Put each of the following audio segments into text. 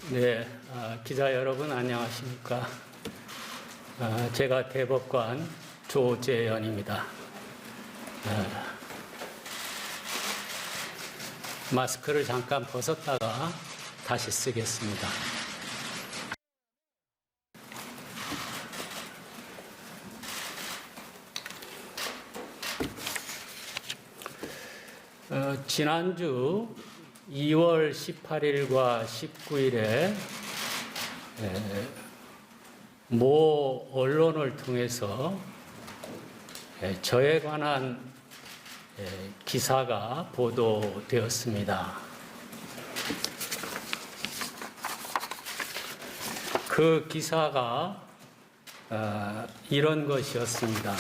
네, 기자 여러분 안녕하십니까? 제가 대법관 조재현입니다. 마스크를 잠깐 벗었다가 다시 쓰겠습니다. 지난주 2월 18일과 19일에 모 언론을 통해서 저에 관한 기사가 보도되었습니다. 그 기사가 이런 것이었습니다.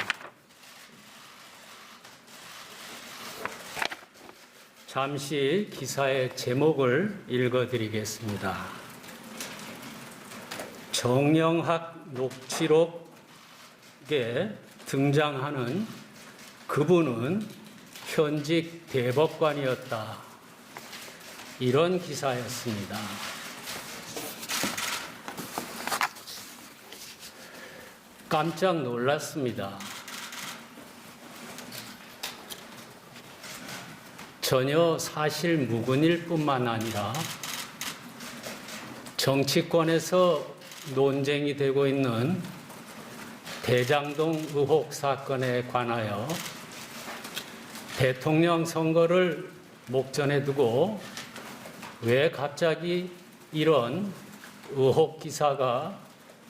잠시 기사의 제목을 읽어드리겠습니다. 정영학 녹취록에 등장하는 그분은 현직 대법관이었다. 이런 기사였습니다. 깜짝 놀랐습니다. 전혀 사실 무근일 뿐만 아니라 정치권에서 논쟁이 되고 있는 대장동 의혹 사건에 관하여 대통령 선거를 목전에 두고 왜 갑자기 이런 의혹 기사가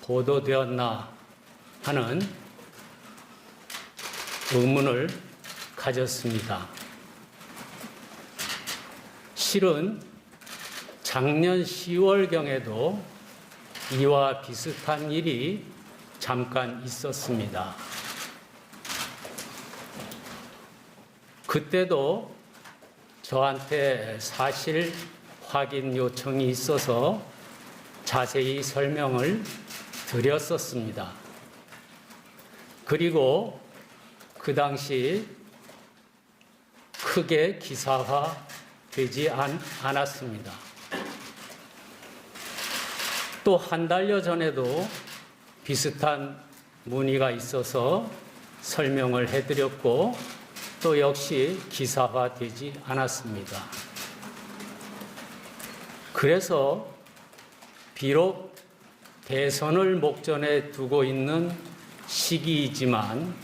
보도되었나 하는 의문을 가졌습니다. 실은 작년 10월경에도 이와 비슷한 일이 잠깐 있었습니다. 그때도 저한테 사실 확인 요청이 있어서 자세히 설명을 드렸었습니다. 그리고 그 당시 크게 기사화되지 않았습니다. 또 한 달여 전에도 비슷한 문의가 있어서 설명을 해드렸고 또 역시 기사화되지 않았습니다. 그래서 비록 대선을 목전에 두고 있는 시기이지만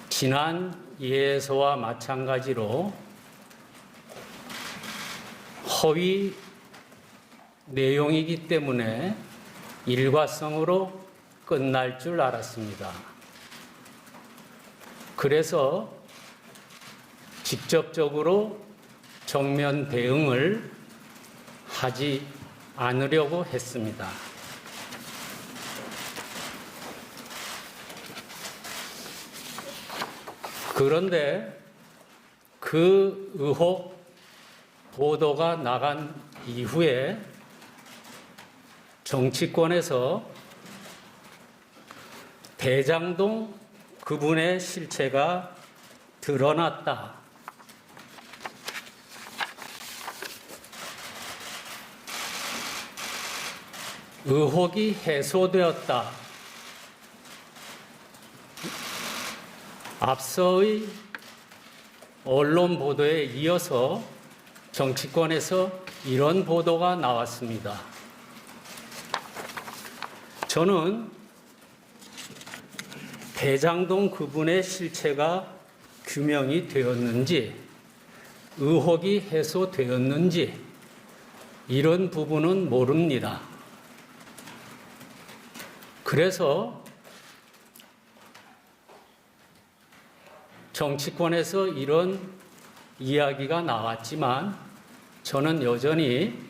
지난 예서와 마찬가지로 허위 내용이기 때문에 일과성으로 끝날 줄 알았습니다. 그래서 직접적으로 정면 대응을 하지 않으려고 했습니다. 그런데 그 의혹 보도가 나간 이후에 정치권에서 대장동 그분의 실체가 드러났다. 의혹이 해소되었다. 앞서의 언론 보도에 이어서 정치권에서 이런 보도가 나왔습니다. 저는 대장동 그분의 실체가 규명이 되었는지, 의혹이 해소되었는지 이런 부분은 모릅니다. 그래서 정치권에서 이런 이야기가 나왔지만 저는 여전히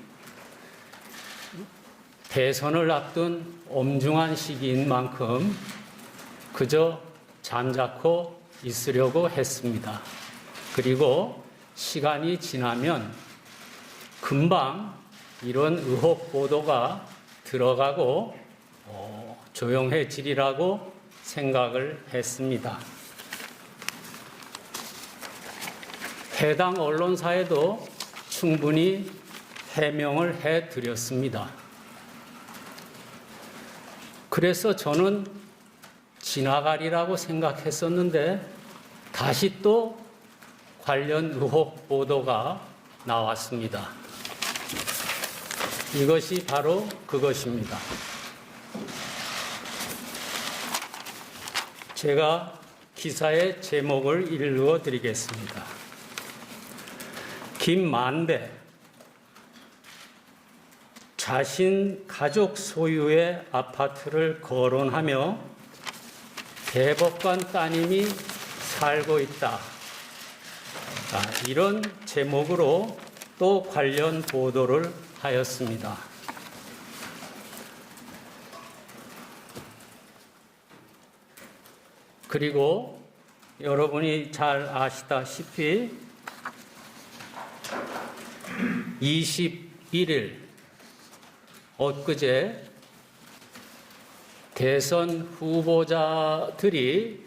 대선을 앞둔 엄중한 시기인 만큼 그저 잠자코 있으려고 했습니다. 그리고 시간이 지나면 금방 이런 의혹 보도가 들어가고 조용해지리라고 생각을 했습니다. 해당 언론사에도 충분히 해명을 해드렸습니다. 그래서 저는 지나가리라고 생각했었는데 다시 또 관련 의혹 보도가 나왔습니다. 이것이 바로 그것입니다. 제가 기사의 제목을 읽어 드리겠습니다. 김만배, 자신 가족 소유의 아파트를 거론하며 대법관 따님이 살고 있다. 이런 제목으로 또 관련 보도를 하였습니다. 그리고 여러분이 잘 아시다시피 21일 엊그제 대선 후보자들이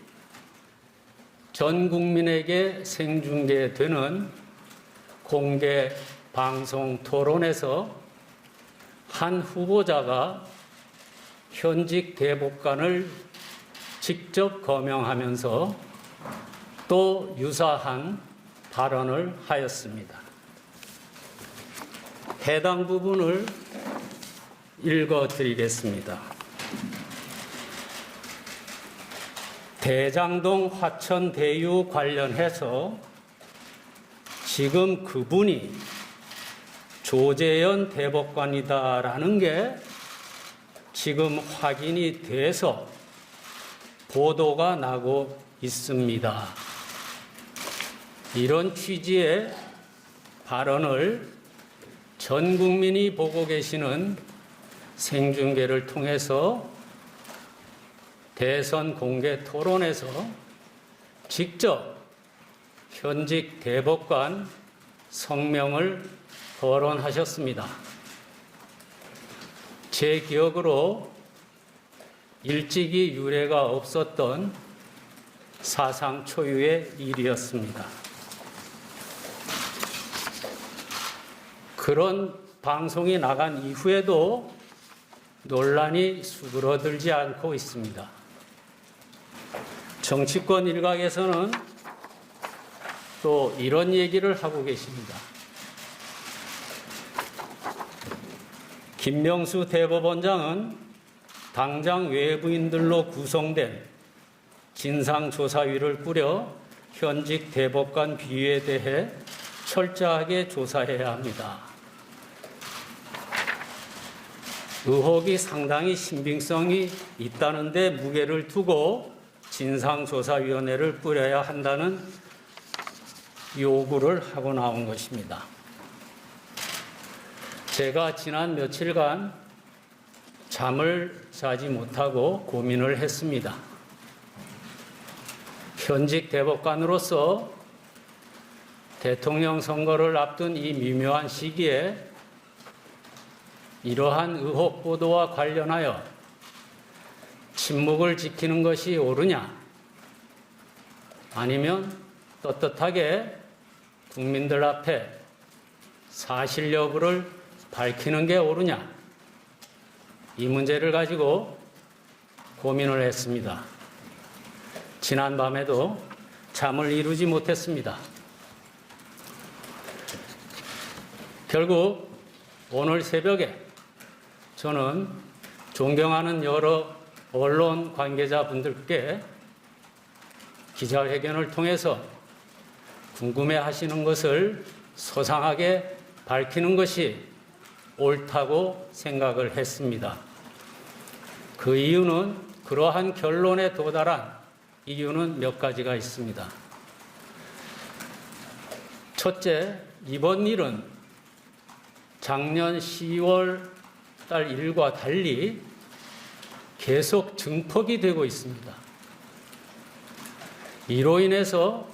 전 국민에게 생중계되는 공개 방송 토론에서 한 후보자가 현직 대법관을 직접 거명하면서 또 유사한 발언을 하였습니다. 해당 부분을 읽어 드리겠습니다. 대장동 화천 대유 관련해서 지금 그분이 조재현 대법관이다라는 게 지금 확인이 돼서 보도가 나고 있습니다. 이런 취지의 발언을 전 국민이 보고 계시는 생중계를 통해서 대선 공개 토론에서 직접 현직 대법관 성명을 거론하셨습니다. 제 기억으로 일찍이 유례가 없었던 사상 초유의 일이었습니다. 그런 방송이 나간 이후에도 논란이 수그러들지 않고 있습니다. 정치권 일각에서는 또 이런 얘기를 하고 계십니다. 김명수 대법원장은 당장 외부인들로 구성된 진상조사위를 꾸려 현직 대법관 비위에 대해 철저하게 조사해야 합니다. 의혹이 상당히 신빙성이 있다는데 무게를 두고 진상조사위원회를 꾸려야 한다는 요구를 하고 나온 것입니다. 제가 지난 며칠간 잠을 자지 못하고 고민을 했습니다. 현직 대법관으로서 대통령 선거를 앞둔 이 미묘한 시기에 이러한 의혹 보도와 관련하여 침묵을 지키는 것이 옳으냐, 아니면 떳떳하게 국민들 앞에 사실 여부를 밝히는 게 옳으냐, 이 문제를 가지고 고민을 했습니다. 지난 밤에도 잠을 이루지 못했습니다. 결국 오늘 새벽에 저는 존경하는 여러 언론 관계자분들께 기자회견을 통해서 궁금해하시는 것을 소상하게 밝히는 것이 옳다고 생각을 했습니다. 그 이유는, 그러한 결론에 도달한 이유는 몇 가지가 있습니다. 첫째, 이번 일은 작년 10월 달 일과 달리 계속 증폭이 되고 있습니다. 이로 인해서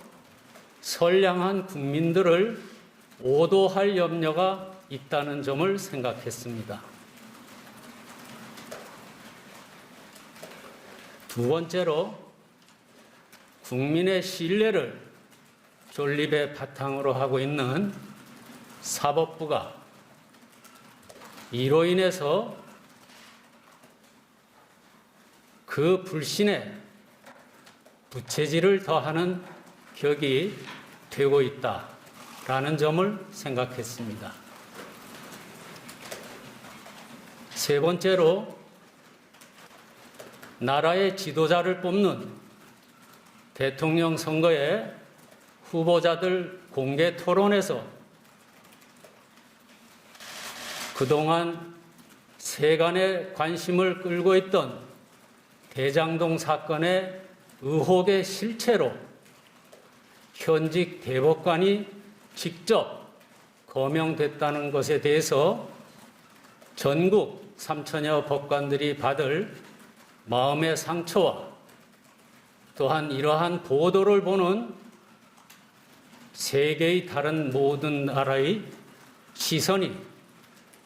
선량한 국민들을 오도할 염려가 있다는 점을 생각했습니다. 두 번째로, 국민의 신뢰를 존립의 바탕으로 하고 있는 사법부가 이로 인해서 그 불신에 부채질을 더하는 격이 되고 있다라는 점을 생각했습니다. 세 번째로, 나라의 지도자를 뽑는 대통령 선거에 후보자들 공개 토론에서 그동안 세간의 관심을 끌고 있던 대장동 사건의 의혹의 실체로 현직 대법관이 직접 거명됐다는 것에 대해서 전국 3천여 법관들이 받을 마음의 상처와 또한 이러한 보도를 보는 세계의 다른 모든 나라의 시선이,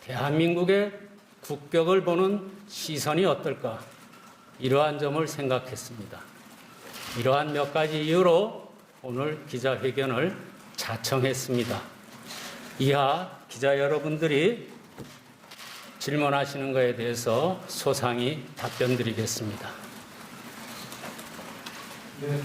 대한민국의 국격을 보는 시선이 어떨까, 이러한 점을 생각했습니다. 이러한 몇 가지 이유로 오늘 기자회견을 자청했습니다. 이하 기자 여러분들이 질문하시는 것에 대해서 소상히 답변드리겠습니다. 네.